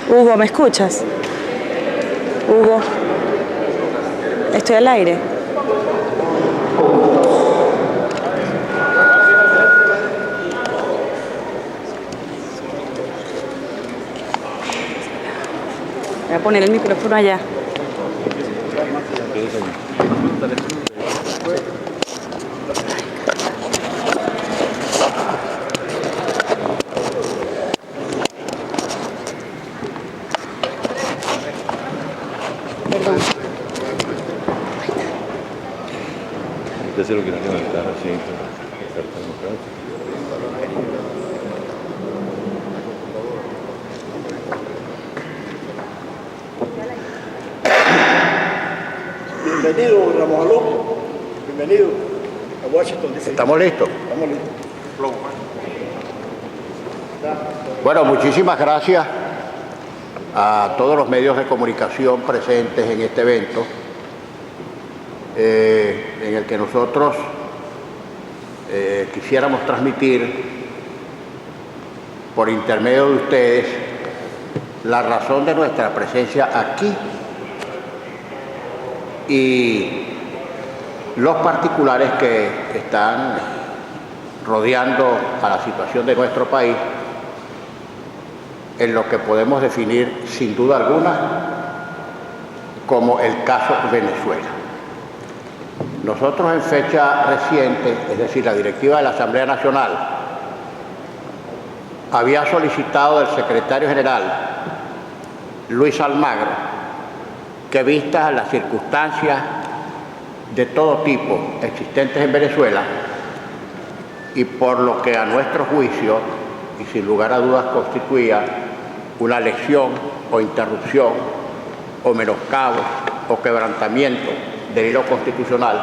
Hugo, ¿me escuchas? Hugo, estoy al aire. Voy a poner el micrófono allá. Perdón. Entonces lo que no tiene estar así, carta democrática. Bienvenido, Ramos Aló. Bienvenido a Washington, D.C. ¿Estamos listos? Estamos listos. Bueno, muchísimas gracias a todos los medios de comunicación presentes en este evento, en el que nosotros quisiéramos transmitir por intermedio de ustedes la razón de nuestra presencia aquí y los particulares que están rodeando a la situación de nuestro país en lo que podemos definir sin duda alguna como el caso Venezuela. Nosotros en fecha reciente, es decir, la directiva de la Asamblea Nacional había solicitado del secretario general Luis Almagro que, vistas las circunstancias de todo tipo existentes en Venezuela y por lo que a nuestro juicio y sin lugar a dudas constituía una lesión o interrupción o menoscabo o quebrantamiento del hilo constitucional,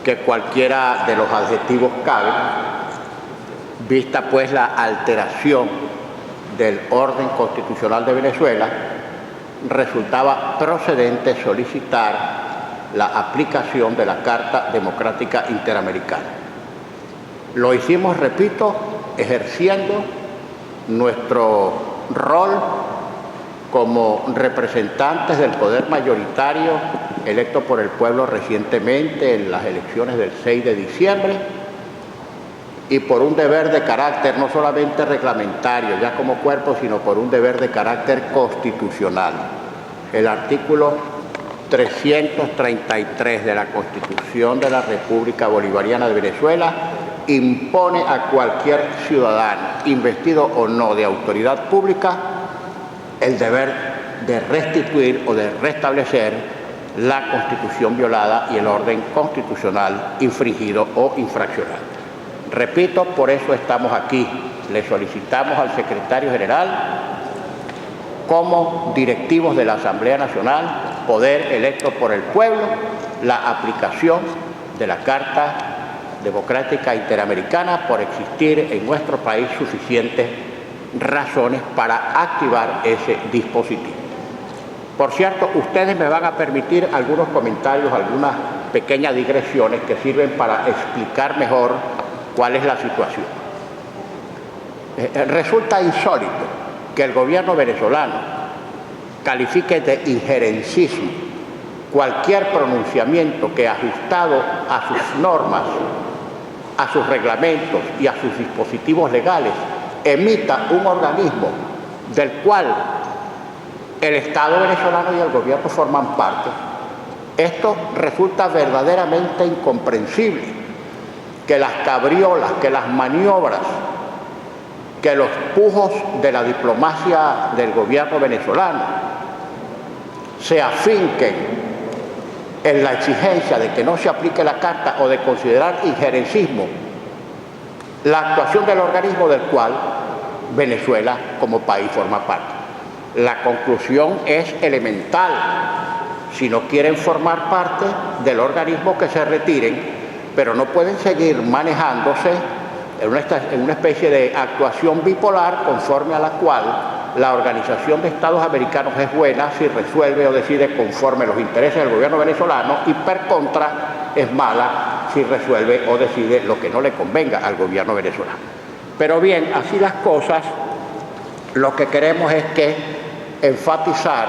que cualquiera de los adjetivos cabe, vista pues la alteración del orden constitucional de Venezuela, resultaba procedente solicitar la aplicación de la Carta Democrática Interamericana. Lo hicimos, repito, ejerciendo nuestro rol como representantes del poder mayoritario electo por el pueblo recientemente en las elecciones del 6 de diciembre y por un deber de carácter no solamente reglamentario ya como cuerpo, sino por un deber de carácter constitucional. El artículo 333 de la Constitución de la República Bolivariana de Venezuela impone a cualquier ciudadano, investido o no de autoridad pública, el deber de restituir o de restablecer la Constitución violada y el orden constitucional infringido o infraccionado. Repito, por eso estamos aquí. Le solicitamos al secretario general, como directivos de la Asamblea Nacional, poder electo por el pueblo, la aplicación de la Carta Democrática Interamericana por existir en nuestro país suficientes razones para activar ese dispositivo. Por cierto, ustedes me van a permitir algunos comentarios, algunas pequeñas digresiones que sirven para explicar mejor cuál es la situación. Resulta insólito que el gobierno venezolano califique de injerencismo cualquier pronunciamiento que, ajustado a sus normas, a sus reglamentos y a sus dispositivos legales, emita un organismo del cual el Estado venezolano y el gobierno forman parte. Esto resulta verdaderamente incomprensible, que las cabriolas, que las maniobras, que los pujos de la diplomacia del gobierno venezolano se afinquen en la exigencia de que no se aplique la Carta o de considerar injerencismo la actuación del organismo del cual Venezuela como país forma parte. La conclusión es elemental. Si no quieren formar parte del organismo, que se retiren, pero no pueden seguir manejándose en una especie de actuación bipolar conforme a la cual la Organización de Estados Americanos es buena si resuelve o decide conforme a los intereses del gobierno venezolano y per contra es mala si resuelve o decide lo que no le convenga al gobierno venezolano. Pero bien, así las cosas, lo que queremos es enfatizar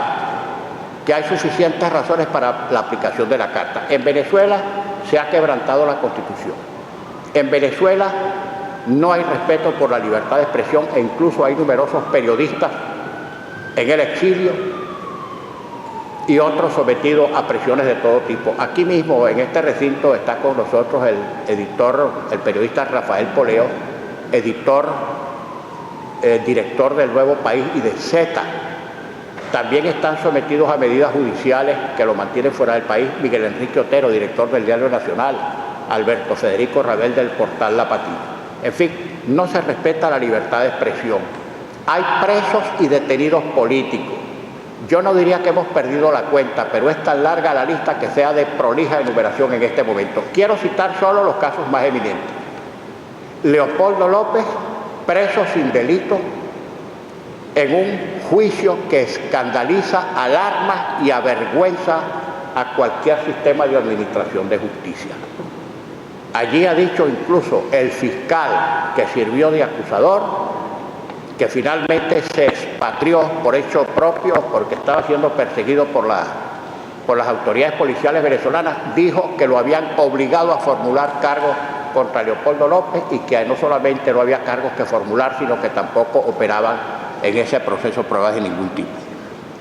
que hay suficientes razones para la aplicación de la Carta. En Venezuela se ha quebrantado la Constitución. En Venezuela no hay respeto por la libertad de expresión e incluso hay numerosos periodistas en el exilio y otros sometidos a presiones de todo tipo. Aquí mismo, en este recinto, está con nosotros el periodista Rafael Poleo, director del Nuevo País y de Z. También están sometidos a medidas judiciales que lo mantienen fuera del país Miguel Enrique Otero, director del Diario Nacional, Alberto Federico Rabel del portal La Patilla. En fin, no se respeta la libertad de expresión. Hay presos y detenidos políticos. Yo no diría que hemos perdido la cuenta, pero es tan larga la lista que sea de prolija enumeración en este momento. Quiero citar solo los casos más eminentes. Leopoldo López, preso sin delito en un juicio que escandaliza, alarma y avergüenza a cualquier sistema de administración de justicia. Allí ha dicho incluso el fiscal que sirvió de acusador, que finalmente se expatrió por hecho propio porque estaba siendo perseguido por las autoridades policiales venezolanas, dijo que lo habían obligado a formular cargos contra Leopoldo López y que no solamente no había cargos que formular, sino que tampoco operaban en ese proceso pruebas de ningún tipo.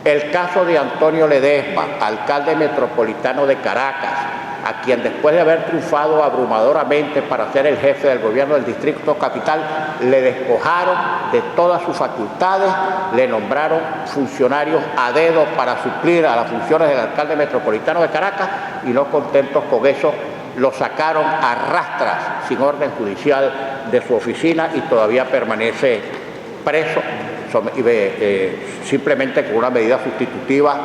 El caso de Antonio Ledesma, alcalde metropolitano de Caracas, a quien después de haber triunfado abrumadoramente para ser el jefe del gobierno del Distrito Capital, le despojaron de todas sus facultades, le nombraron funcionarios a dedo para suplir a las funciones del alcalde metropolitano de Caracas y no contentos con eso, lo sacaron a rastras sin orden judicial de su oficina y todavía permanece preso, simplemente con una medida sustitutiva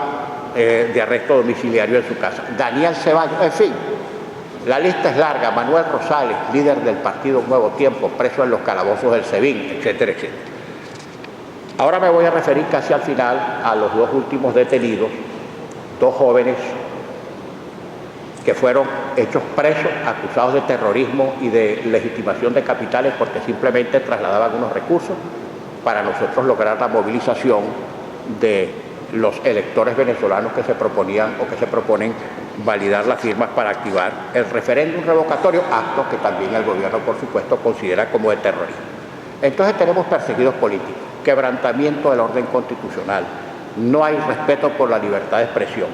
de arresto domiciliario en su casa. Daniel Ceballos, en fin, la lista es larga. Manuel Rosales, líder del partido Nuevo Tiempo, preso en los calabozos del SEBIN, etcétera, etcétera. Ahora me voy a referir casi al final a los dos últimos detenidos, dos jóvenes que fueron hechos presos, acusados de terrorismo y de legitimación de capitales porque simplemente trasladaban unos recursos para nosotros lograr la movilización de los electores venezolanos que se proponían o que se proponen validar las firmas para activar el referéndum revocatorio, acto que también el gobierno, por supuesto, considera como de terrorismo. Entonces tenemos perseguidos políticos, quebrantamiento del orden constitucional, no hay respeto por la libertad de expresión,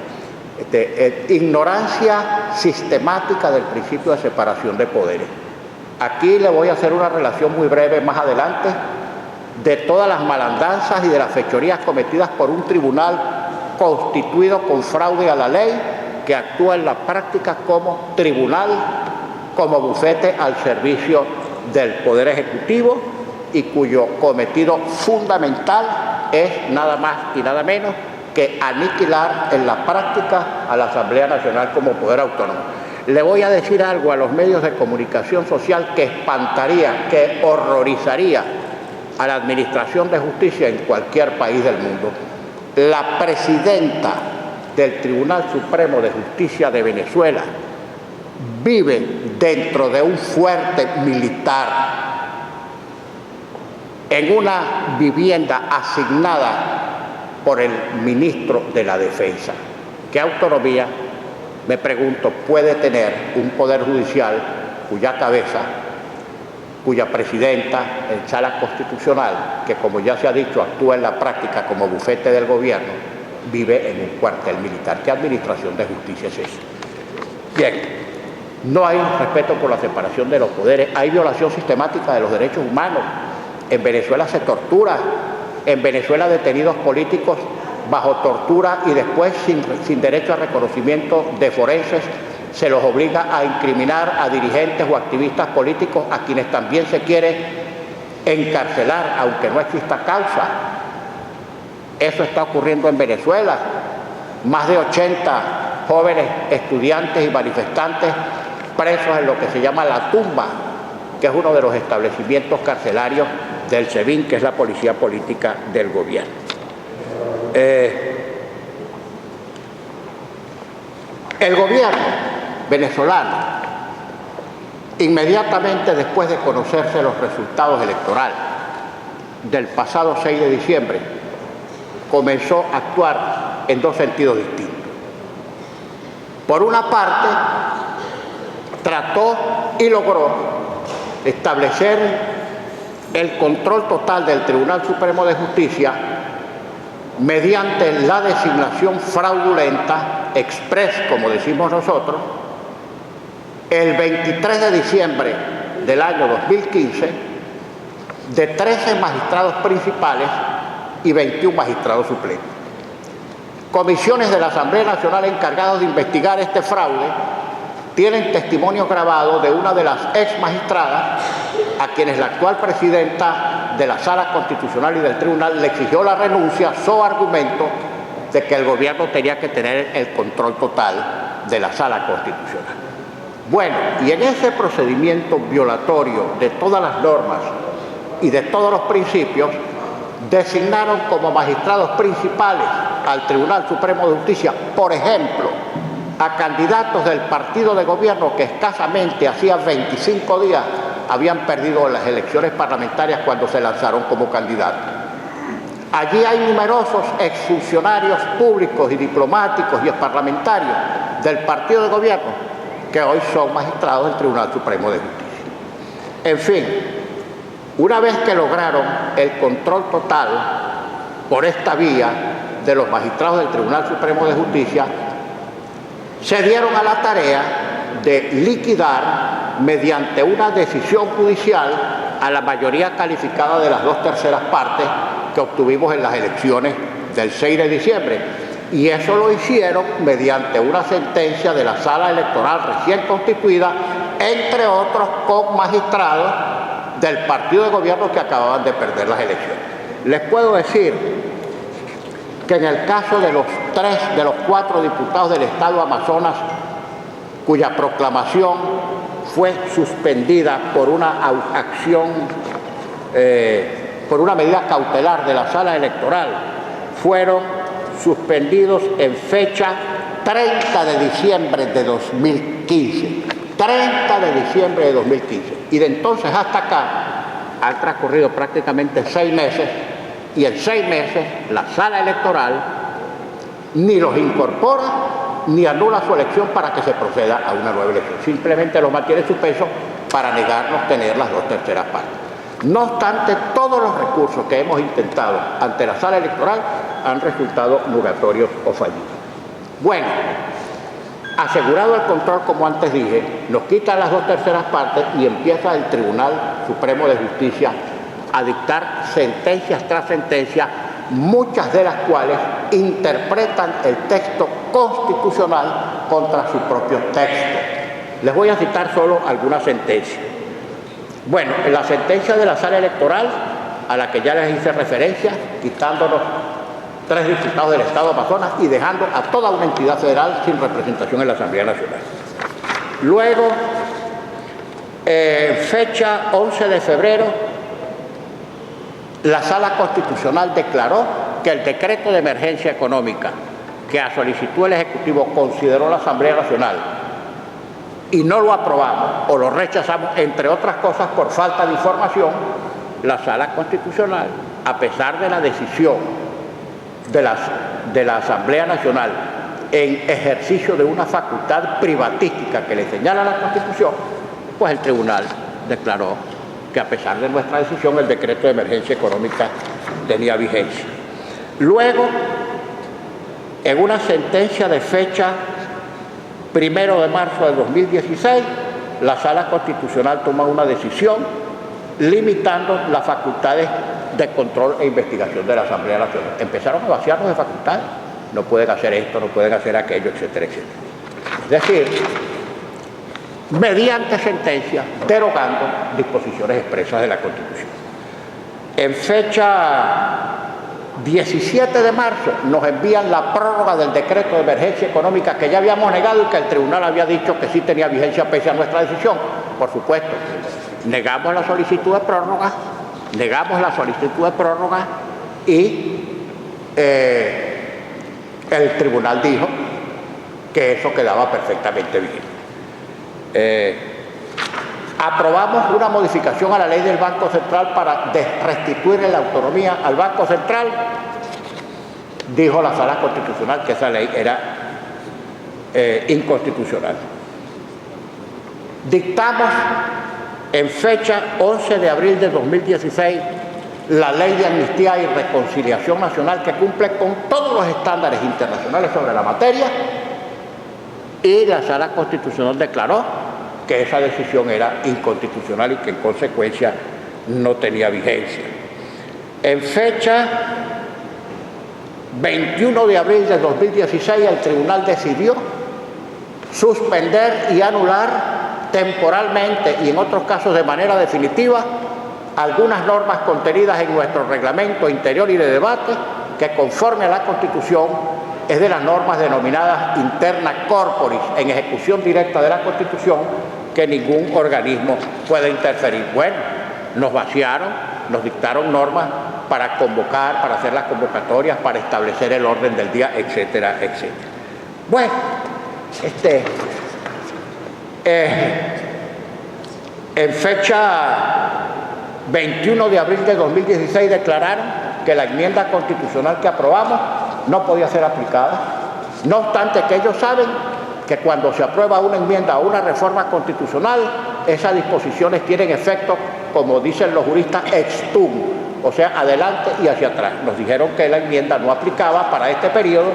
ignorancia sistemática del principio de separación de poderes. Aquí le voy a hacer una relación muy breve más adelante de todas las malandanzas y de las fechorías cometidas por un tribunal constituido con fraude a la ley, que actúa en la práctica como tribunal, como bufete al servicio del Poder Ejecutivo y cuyo cometido fundamental es nada más y nada menos que aniquilar en la práctica a la Asamblea Nacional como poder autónomo. Le voy a decir algo a los medios de comunicación social que espantaría, que horrorizaría a la Administración de Justicia en cualquier país del mundo. La presidenta del Tribunal Supremo de Justicia de Venezuela vive dentro de un fuerte militar, en una vivienda asignada por el ministro de la Defensa. ¿Qué autonomía, me pregunto, puede tener un poder judicial cuya cabeza, cuya presidenta en sala constitucional, que como ya se ha dicho actúa en la práctica como bufete del gobierno, vive en un cuartel militar? ¿Qué administración de justicia es esa? Bien, no hay respeto por la separación de los poderes, hay violación sistemática de los derechos humanos. En Venezuela se tortura, en Venezuela detenidos políticos bajo tortura y después sin derecho a reconocimiento de forenses se los obliga a incriminar a dirigentes o activistas políticos a quienes también se quiere encarcelar, aunque no exista causa. Eso está ocurriendo en Venezuela. Más de 80 jóvenes estudiantes y manifestantes presos en lo que se llama La Tumba, que es uno de los establecimientos carcelarios del SEBIN, que es la policía política del gobierno. El gobierno venezolano Inmediatamente después de conocerse los resultados electorales del pasado 6 de diciembre, comenzó a actuar en dos sentidos distintos. Por una parte, trató y logró establecer el control total del Tribunal Supremo de Justicia mediante la designación fraudulenta, express, como decimos nosotros, el 23 de diciembre del año 2015, de 13 magistrados principales y 21 magistrados suplentes. Comisiones de la Asamblea Nacional encargadas de investigar este fraude tienen testimonio grabado de una de las ex magistradas a quienes la actual presidenta de la Sala Constitucional y del Tribunal le exigió la renuncia, so argumento de que el gobierno tenía que tener el control total de la Sala Constitucional. Bueno, y en ese procedimiento violatorio de todas las normas y de todos los principios, designaron como magistrados principales al Tribunal Supremo de Justicia, por ejemplo, a candidatos del partido de gobierno que escasamente hacía 25 días habían perdido las elecciones parlamentarias cuando se lanzaron como candidatos. Allí hay numerosos exfuncionarios públicos y diplomáticos y parlamentarios del partido de gobierno que hoy son magistrados del Tribunal Supremo de Justicia. En fin, una vez que lograron el control total por esta vía de los magistrados del Tribunal Supremo de Justicia, se dieron a la tarea de liquidar mediante una decisión judicial a la mayoría calificada de las 2/3 partes que obtuvimos en las elecciones del 6 de diciembre. Y eso lo hicieron mediante una sentencia de la Sala Electoral recién constituida, entre otros con magistrados del partido de gobierno que acababan de perder las elecciones. Les puedo decir que en el caso de los 4 diputados del Estado Amazonas, cuya proclamación fue suspendida por una acción, por una medida cautelar de la Sala Electoral, fueron suspendidos en fecha 30 de diciembre de 2015. 30 de diciembre de 2015. Y de entonces hasta acá han transcurrido prácticamente 6 meses, y en 6 meses la Sala Electoral ni los incorpora ni anula su elección para que se proceda a una nueva elección. Simplemente los mantiene suspensos para negarnos tener las 2/3 partes. No obstante, todos los recursos que hemos intentado ante la Sala Electoral han resultado nugatorios o fallidos. Bueno, asegurado el control, como antes dije, nos quitan las 2/3 partes y empieza el Tribunal Supremo de Justicia a dictar sentencias tras sentencias, muchas de las cuales interpretan el texto constitucional contra su propio texto. Les voy a citar solo algunas sentencias. Bueno, en la sentencia de la Sala Electoral, a la que ya les hice referencia, quitándonos 3 diputados del Estado Amazonas y dejando a toda una entidad federal sin representación en la Asamblea Nacional. Luego, fecha 11 de febrero, la Sala Constitucional declaró que el decreto de emergencia económica que a solicitud del Ejecutivo consideró la Asamblea Nacional y no lo aprobamos o lo rechazamos, entre otras cosas por falta de información, la Sala Constitucional, a pesar de la decisión de la Asamblea Nacional en ejercicio de una facultad privatística que le señala la Constitución, pues el tribunal declaró que a pesar de nuestra decisión el decreto de emergencia económica tenía vigencia. Luego, en una sentencia de fecha 1 de marzo de 2016, la Sala Constitucional toma una decisión limitando las facultades de control e investigación de la Asamblea Nacional. Empezaron a vaciarnos de facultades. No pueden hacer esto, no pueden hacer aquello, etcétera, etcétera. Es decir, mediante sentencia, derogando disposiciones expresas de la Constitución. En fecha 17 de marzo nos envían la prórroga del decreto de emergencia económica que ya habíamos negado y que el tribunal había dicho que sí tenía vigencia pese a nuestra decisión. Por supuesto, negamos la solicitud de prórroga, y el tribunal dijo que eso quedaba perfectamente vigente. Aprobamos una modificación a la ley del Banco Central para restituirle la autonomía al Banco Central. Dijo la Sala Constitucional que esa ley era inconstitucional. Dictamos en fecha 11 de abril de 2016 la Ley de Amnistía y Reconciliación Nacional, que cumple con todos los estándares internacionales sobre la materia, y la Sala Constitucional declaró que esa decisión era inconstitucional y que en consecuencia no tenía vigencia. En fecha 21 de abril de 2016 el tribunal decidió suspender y anular temporalmente y en otros casos de manera definitiva algunas normas contenidas en nuestro reglamento interior y de debate que, conforme a la Constitución, es de las normas denominadas interna corporis, en ejecución directa de la Constitución, que ningún organismo puede interferir. Bueno, nos vaciaron, nos dictaron normas para convocar, para hacer las convocatorias, para establecer el orden del día, etcétera, etcétera. Bueno, en fecha 21 de abril de 2016 declararon que la enmienda constitucional que aprobamos no podía ser aplicada, no obstante que ellos saben que cuando se aprueba una enmienda o una reforma constitucional, esas disposiciones tienen efecto, como dicen los juristas, ex tunc, o sea, adelante y hacia atrás. Nos dijeron que la enmienda no aplicaba para este periodo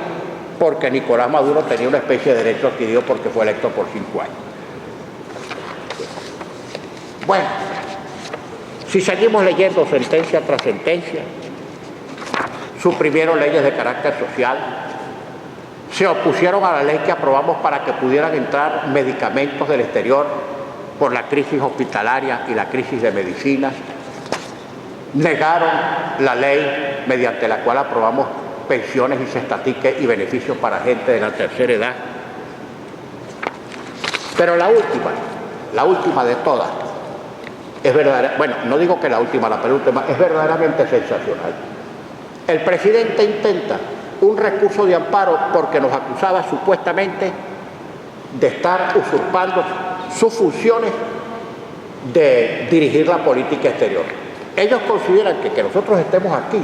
porque Nicolás Maduro tenía una especie de derecho adquirido porque fue electo por 5 años. Bueno, si seguimos leyendo sentencia tras sentencia, suprimieron leyes de carácter social, se opusieron a la ley que aprobamos para que pudieran entrar medicamentos del exterior por la crisis hospitalaria y la crisis de medicinas, negaron la ley mediante la cual aprobamos pensiones y cestatiques y beneficios para gente de la tercera edad. Pero la última de todas, es verdadera, bueno, no digo que la última, la penúltima, es verdaderamente sensacional. El presidente intenta un recurso de amparo porque nos acusaba supuestamente de estar usurpando sus funciones de dirigir la política exterior. Ellos consideran que nosotros estemos aquí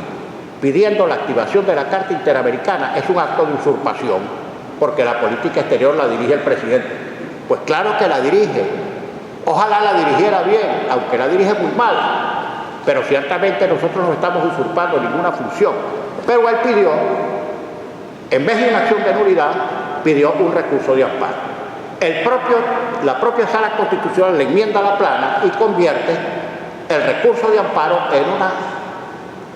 pidiendo la activación de la Carta Interamericana es un acto de usurpación, porque la política exterior la dirige el presidente. Pues claro que la dirige. Ojalá la dirigiera bien, aunque la dirige muy mal, pero ciertamente nosotros no estamos usurpando ninguna función. Pero él pidió, en vez de una acción de nulidad, pidió un recurso de amparo. La propia Sala Constitucional le enmienda la plana y convierte el recurso de amparo en una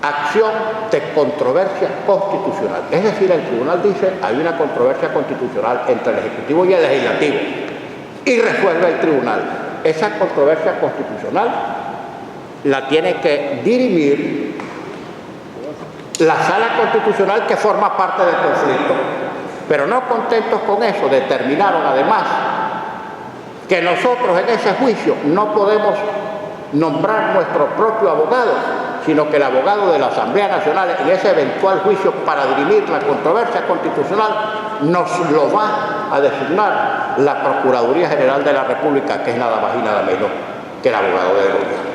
acción de controversia constitucional. Es decir, el tribunal dice, hay una controversia constitucional entre el Ejecutivo y el Legislativo, y resuelve el tribunal. Esa controversia constitucional la tiene que dirimir la Sala Constitucional, que forma parte del conflicto. Pero no contentos con eso, determinaron además que nosotros en ese juicio no podemos nombrar nuestro propio abogado, sino que el abogado de la Asamblea Nacional en ese eventual juicio para dirimir la controversia constitucional nos lo va a designar la Procuraduría General de la República, que es nada más y nada menos que el abogado del gobierno.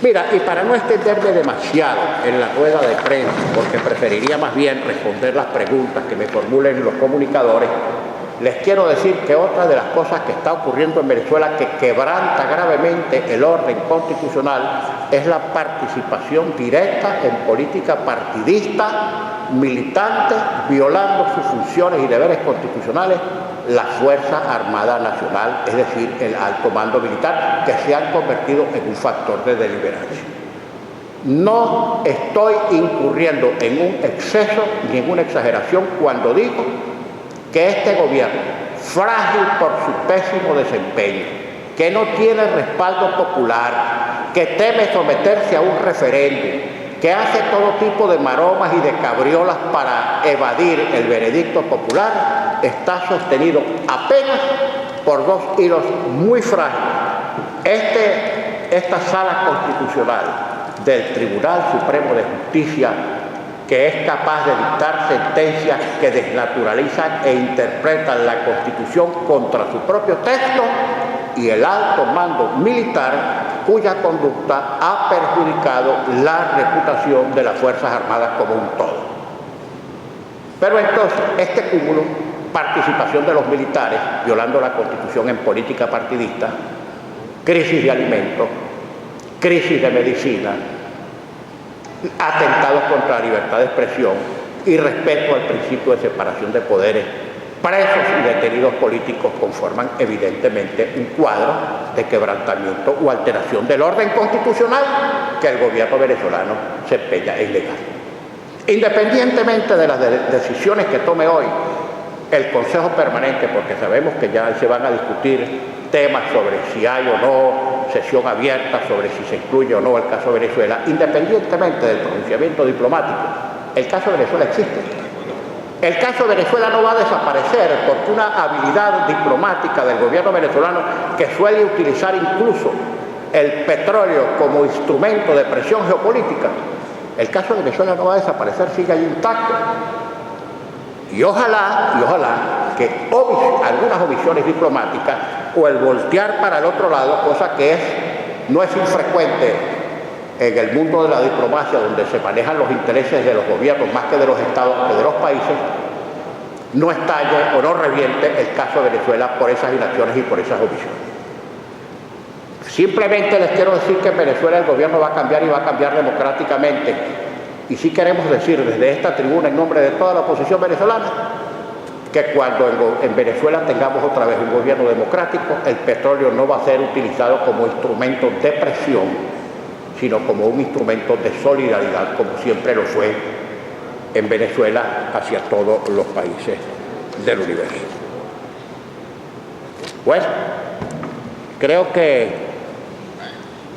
Mira, y para no extenderme demasiado en la rueda de prensa, porque preferiría más bien responder las preguntas que me formulen los comunicadores, les quiero decir que otra de las cosas que está ocurriendo en Venezuela que quebranta gravemente el orden constitucional es la participación directa en política partidista, militante, violando sus funciones y deberes constitucionales, la Fuerza Armada Nacional, es decir, el alto mando militar, que se han convertido en un factor de deliberación. No estoy incurriendo en un exceso ni en una exageración cuando digo que este gobierno, frágil por su pésimo desempeño, que no tiene respaldo popular, que teme someterse a un referéndum, que hace todo tipo de maromas y de cabriolas para evadir el veredicto popular, está sostenido apenas por dos hilos muy frágiles. Esta Sala Constitucional del Tribunal Supremo de Justicia, que es capaz de dictar sentencias que desnaturalizan e interpretan la Constitución contra su propio texto, y el alto mando militar cuya conducta ha perjudicado la reputación de las Fuerzas Armadas como un todo. Pero entonces, este cúmulo, participación de los militares, violando la Constitución en política partidista, crisis de alimentos, crisis de medicina, atentados contra la libertad de expresión y respeto al principio de separación de poderes, presos y detenidos políticos conforman evidentemente un cuadro de quebrantamiento o alteración del orden constitucional que el gobierno venezolano se empeña en negar. Independientemente de las decisiones que tome hoy el Consejo Permanente, porque sabemos que ya se van a discutir temas sobre si hay o no sesión abierta, sobre si se incluye o no el caso Venezuela, independientemente del pronunciamiento diplomático, el caso Venezuela existe. El caso Venezuela no va a desaparecer porque una habilidad diplomática del gobierno venezolano, que suele utilizar incluso el petróleo como instrumento de presión geopolítica, el caso Venezuela no va a desaparecer, sigue ahí intacto. Y ojalá que algunas omisiones diplomáticas o el voltear para el otro lado, cosa que no es infrecuente en el mundo de la diplomacia, donde se manejan los intereses de los gobiernos más que de los estados, que de los países, no estalle o no reviente el caso de Venezuela por esas inacciones y por esas omisiones. Simplemente les quiero decir que en Venezuela el gobierno va a cambiar y va a cambiar democráticamente. Y sí queremos decir desde esta tribuna, en nombre de toda la oposición venezolana, que cuando en Venezuela tengamos otra vez un gobierno democrático, el petróleo no va a ser utilizado como instrumento de presión, sino como un instrumento de solidaridad, como siempre lo fue en Venezuela hacia todos los países del universo. Pues, creo que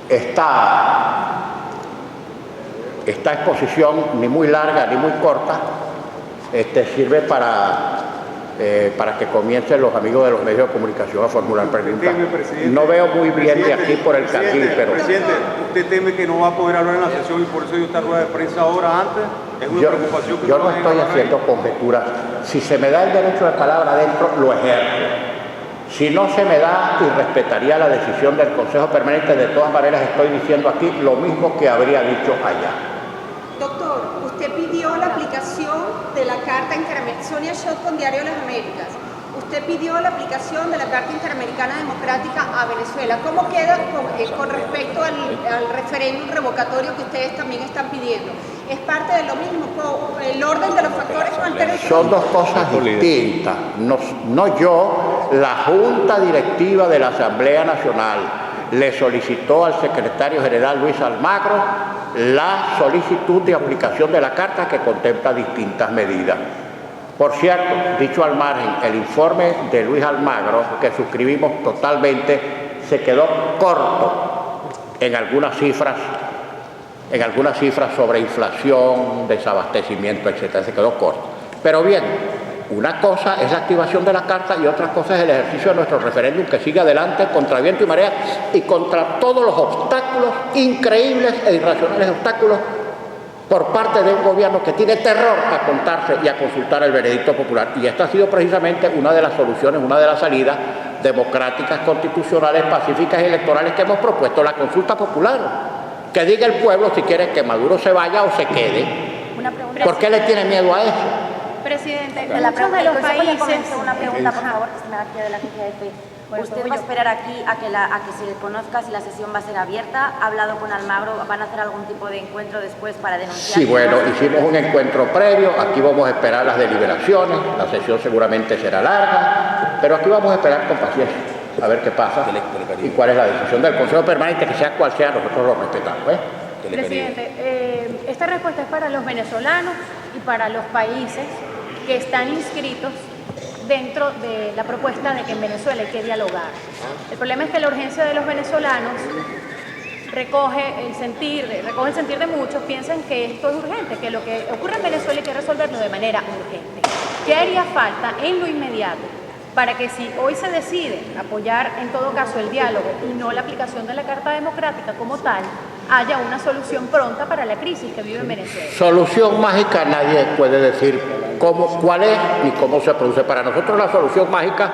esta exposición, ni muy larga ni muy corta, sirve para que comiencen los amigos de los medios de comunicación a formular preguntas. No veo muy bien de aquí por el carril, pero... Presidente, ¿usted teme que no va a poder hablar en la sesión y por eso dio esta rueda de prensa ahora antes? ¿Es una preocupación que yo no estoy haciendo conjeturas. Si se me da el derecho de palabra adentro, lo ejerzo. Si no se me da, y respetaría la decisión del Consejo Permanente, de todas maneras estoy diciendo aquí lo mismo que habría dicho allá. Doctor, usted pidió la aplicación de la Carta Interamericana, Sonia Schott con Diario de las Américas. Usted pidió la aplicación de la Carta Interamericana Democrática a Venezuela. ¿Cómo queda con respecto al referéndum revocatorio que ustedes también están pidiendo? ¿Es parte de lo mismo? ¿El orden de los factores no altera? Son dos cosas distintas. No yo, la Junta Directiva de la Asamblea Nacional le solicitó al secretario general Luis Almagro la solicitud de aplicación de la Carta, que contempla distintas medidas. Por cierto, dicho al margen, el informe de Luis Almagro, que suscribimos totalmente, se quedó corto en algunas cifras sobre inflación, desabastecimiento, etc. Se quedó corto. Pero bien, una cosa es la activación de la Carta y otra cosa es el ejercicio de nuestro referéndum, que sigue adelante contra viento y marea y contra todos los obstáculos, increíbles e irracionales obstáculos, por parte de un gobierno que tiene terror a contarse y a consultar el veredicto popular. Y esta ha sido precisamente una de las soluciones, una de las salidas democráticas, constitucionales, pacíficas y electorales que hemos propuesto, la consulta popular. Que diga el pueblo si quiere que Maduro se vaya o se quede. ¿Por qué le tiene miedo a eso? Presidente, muchos de los países... Una pregunta, por favor, que se me aquí de la agencia de fe. ¿Usted va a esperar aquí a que se conozca si la sesión va a ser abierta? ¿Ha hablado con Almagro? ¿Van a hacer algún tipo de encuentro después para denunciar? Sí, bueno, hicimos un encuentro previo. Aquí vamos a esperar las deliberaciones. La sesión seguramente será larga, pero aquí vamos a esperar con paciencia a ver qué pasa y cuál es la decisión del Consejo Permanente, que sea cual sea, nosotros lo respetamos. Presidente, esta respuesta es para los venezolanos y para los países que están inscritos dentro de la propuesta de que en Venezuela hay que dialogar. El problema es que la urgencia de los venezolanos recoge el sentir de muchos, piensan que esto es urgente, que lo que ocurre en Venezuela hay que resolverlo de manera urgente. ¿Qué haría falta en lo inmediato para que, si hoy se decide apoyar en todo caso el diálogo y no la aplicación de la Carta Democrática como tal, haya una solución pronta para la crisis que vive en Venezuela? Solución mágica nadie puede decir cuál es ni cómo se produce. Para nosotros la solución mágica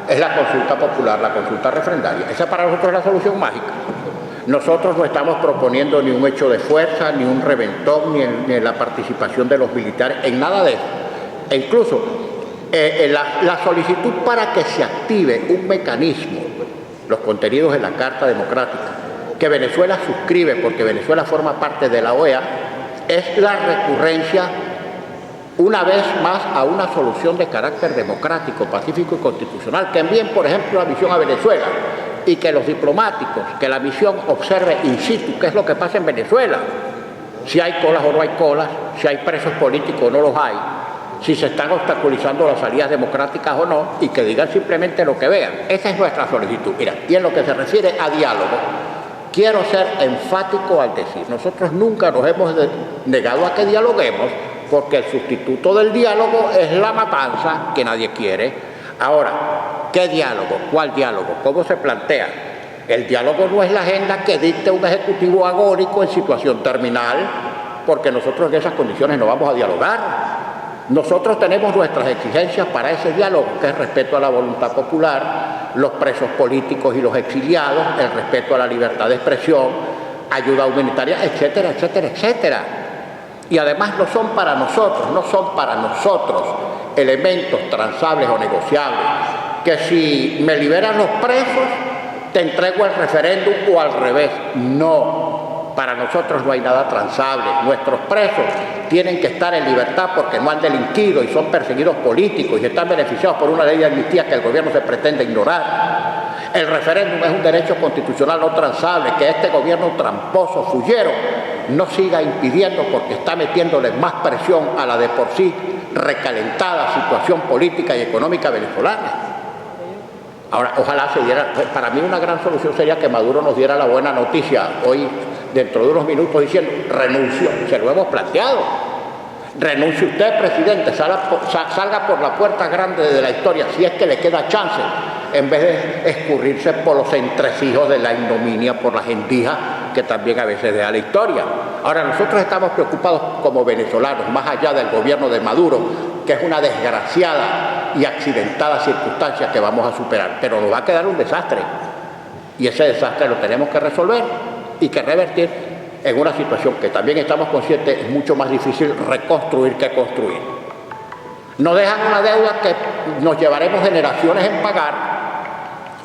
es la consulta popular, la consulta refrendaria. Esa para nosotros es la solución mágica. Nosotros no estamos proponiendo ni un hecho de fuerza, ni un reventón, ni la participación de los militares, en nada de eso. E incluso la solicitud para que se active un mecanismo, los contenidos de la Carta Democrática, que Venezuela suscribe porque Venezuela forma parte de la OEA, es la recurrencia una vez más a una solución de carácter democrático, pacífico y constitucional, que envíen, por ejemplo, la misión a Venezuela y que los diplomáticos, que la misión observe in situ qué es lo que pasa en Venezuela, si hay colas o no hay colas, si hay presos políticos o no los hay, si se están obstaculizando las salidas democráticas o no, y que digan simplemente lo que vean. Esa es nuestra solicitud. Mira, y en lo que se refiere a diálogo, quiero ser enfático al decir, nosotros nunca nos hemos negado a que dialoguemos, porque el sustituto del diálogo es la matanza que nadie quiere. Ahora, ¿qué diálogo? ¿Cuál diálogo? ¿Cómo se plantea? El diálogo no es la agenda que dicte un ejecutivo agónico en situación terminal, porque nosotros en esas condiciones no vamos a dialogar. Nosotros tenemos nuestras exigencias para ese diálogo, que es respeto a la voluntad popular, los presos políticos y los exiliados, el respeto a la libertad de expresión, ayuda humanitaria, etcétera, etcétera, etcétera. Y además no son para nosotros elementos transables o negociables, que si me liberan los presos, te entrego el referéndum o al revés. No, para nosotros no hay nada transable. Nuestros presos tienen que estar en libertad porque no han delinquido y son perseguidos políticos y están beneficiados por una ley de amnistía que el gobierno se pretende ignorar. El referéndum es un derecho constitucional no transable que este gobierno tramposo, fullero, no siga impidiendo porque está metiéndole más presión a la de por sí recalentada situación política y económica venezolana. Ahora, ojalá se diera, para mí una gran solución sería que Maduro nos diera la buena noticia hoy, dentro de unos minutos, diciendo, renuncio, se lo hemos planteado. Renuncie usted, presidente, salga por la puerta grande de la historia, si es que le queda chance, en vez de escurrirse por los entresijos de la ignominia, por las endijas que también a veces deja la historia. Ahora, nosotros estamos preocupados como venezolanos, más allá del gobierno de Maduro, que es una desgraciada y accidentada circunstancia que vamos a superar, pero nos va a quedar un desastre, y ese desastre lo tenemos que resolver y que revertir en una situación que también estamos conscientes es mucho más difícil reconstruir que construir. Nos dejan una deuda que nos llevaremos generaciones en pagar: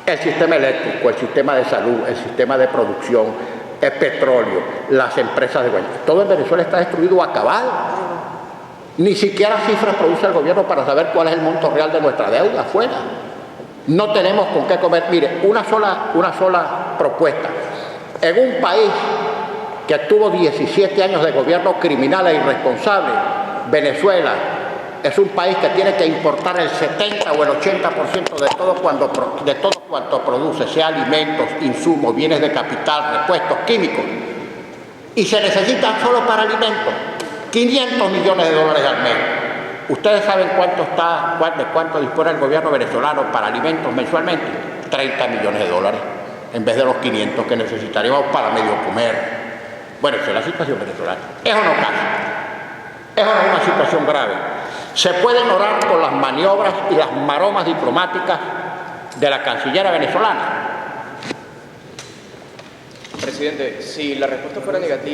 el sistema eléctrico, el sistema de salud, el sistema de producción, el petróleo, las empresas de Guayana. Todo en Venezuela está destruido o acabado. Ni siquiera cifras produce el gobierno para saber cuál es el monto real de nuestra deuda afuera. No tenemos con qué comer. Mire, una sola propuesta. En un país que tuvo 17 años de gobierno criminal e irresponsable, Venezuela es un país que tiene que importar el 70 o el 80% de todo cuanto produce, sea alimentos, insumos, bienes de capital, repuestos químicos. Y se necesitan solo para alimentos $500 millones al mes. ¿Ustedes saben de cuánto dispone el gobierno venezolano para alimentos mensualmente? $30 millones, en vez de los 500 que necesitaríamos para medio comer. Bueno, esa es la situación venezolana. ¿Es o no caso? ¿Es o no una situación grave? Se pueden orar con las maniobras y las maromas diplomáticas de la canciller venezolana. Presidente, si la respuesta fuera negativa,